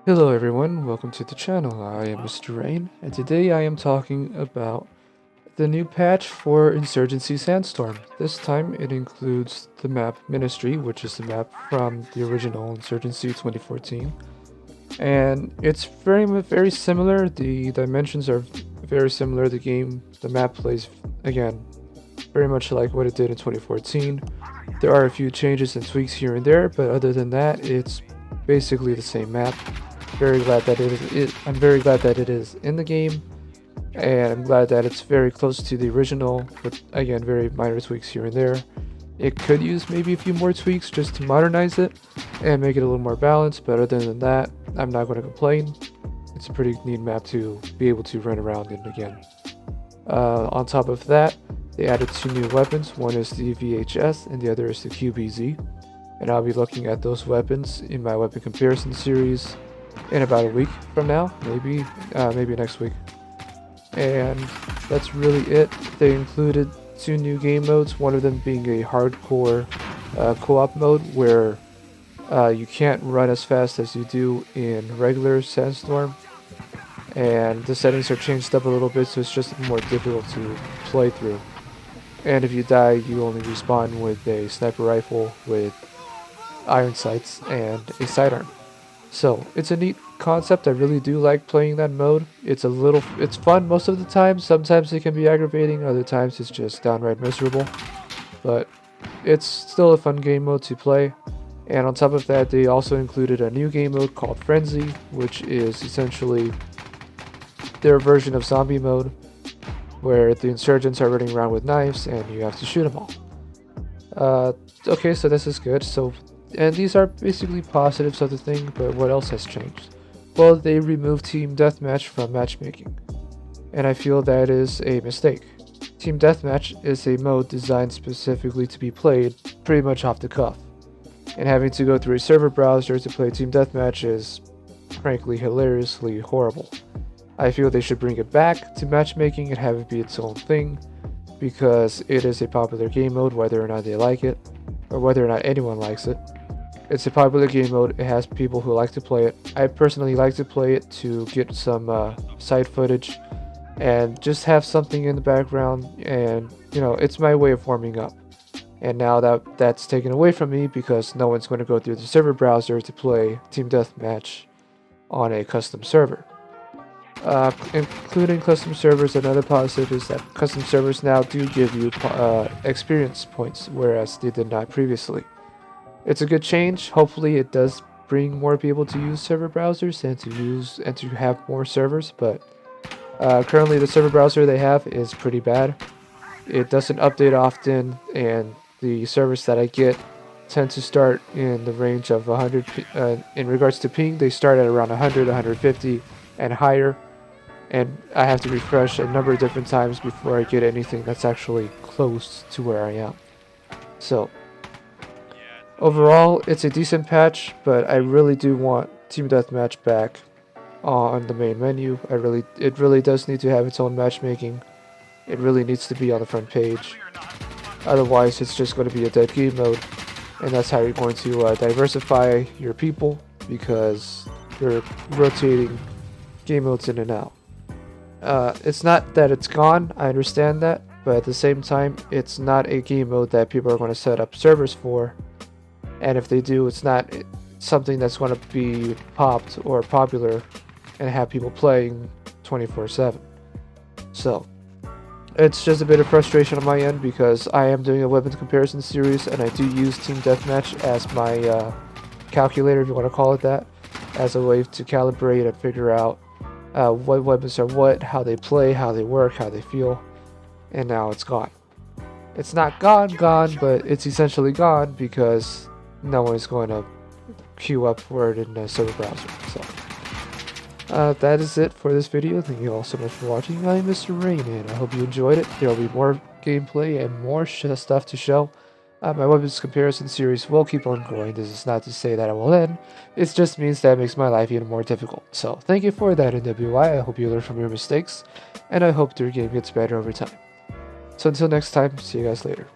Hello everyone, welcome to the channel. I am Mr. Rain, and today I am talking about the new patch for Insurgency Sandstorm. This time it includes the map Ministry, which is the map from the original Insurgency 2014. And it's very similar. The dimensions are very similar. The map plays, again, very much like what it did in 2014. There are a few changes and tweaks here and there, but other than that, it's basically the same map. I'm very glad that it is in the game, and I'm glad that it's very close to the original, but again, very minor tweaks here and there. It could use maybe a few more tweaks just to modernize it and make it a little more balanced, but other than that, I'm not going to complain. It's a pretty neat map to be able to run around in again. On top of that, they added two new weapons. One is the VHS and the other is the QBZ. And I'll be looking at those weapons in my weapon comparison series in about a week from now, maybe next week. And that's really it. They included two new game modes, one of them being a hardcore co-op mode where you can't run as fast as you do in regular Sandstorm, and the settings are changed up a little bit, so it's just more difficult to play through. And if you die, you only respawn with a sniper rifle with iron sights and a sidearm. So it's a neat concept. I really do like playing that mode. It's fun most of the time. Sometimes it can be aggravating, other times it's just downright miserable. But it's still a fun game mode to play. And on top of that, they also included a new game mode called Frenzy, which is essentially their version of zombie mode, where the insurgents are running around with knives and you have to shoot them all. Okay, so this is good. And these are basically positives of the thing, but what else has changed? Well, they removed Team Deathmatch from matchmaking, and I feel that is a mistake. Team Deathmatch is a mode designed specifically to be played pretty much off the cuff, and having to go through a server browser to play Team Deathmatch is frankly hilariously horrible. I feel they should bring it back to matchmaking and have it be its own thing, because it is a popular game mode whether or not they like it, or whether or not anyone likes it. It's a popular game mode. It has people who like to play it. I personally like to play it to get some side footage and just have something in the background, and it's my way of warming up. And now that's taken away from me because no one's going to go through the server browser to play Team Deathmatch on a custom server. Including custom servers, another positive is that custom servers now do give you experience points, whereas they did not previously. It's a good change. Hopefully it does bring more people to use server browsers and to have more servers, but currently the server browser they have is pretty bad. It doesn't update often, and the servers that I get tend to start in the range of 100. In regards to ping, they start at around 100, 150 and higher, and I have to refresh a number of different times before I get anything that's actually close to where I am. So overall, it's a decent patch, but I really do want Team Deathmatch back on the main menu. It really does need to have its own matchmaking. It really needs to be on the front page. Otherwise, it's just going to be a dead game mode, and that's how you're going to diversify your people, because you're rotating game modes in and out. It's not that it's gone, I understand that, but at the same time, it's not a game mode that people are going to set up servers for, and if they do, it's not something that's going to be popped or popular and have people playing 24/7. So it's just a bit of frustration on my end, because I am doing a weapons comparison series and I do use Team Deathmatch as my calculator, if you want to call it that, as a way to calibrate and figure out what weapons are what, how they play, how they work, how they feel. And now it's gone. It's not gone, but it's essentially gone because no one is going to queue up for it in a server browser. So that is it for this video. Thank you all so much for watching. I'm Mr. Rain, and I hope you enjoyed it. There will be more gameplay and more stuff to show. My weapons comparison series will keep on going. This is not to say that it will end. It just means that it makes my life even more difficult. So thank you for that, NWI. I hope you learn from your mistakes, and I hope your game gets better over time. So until next time, see you guys later.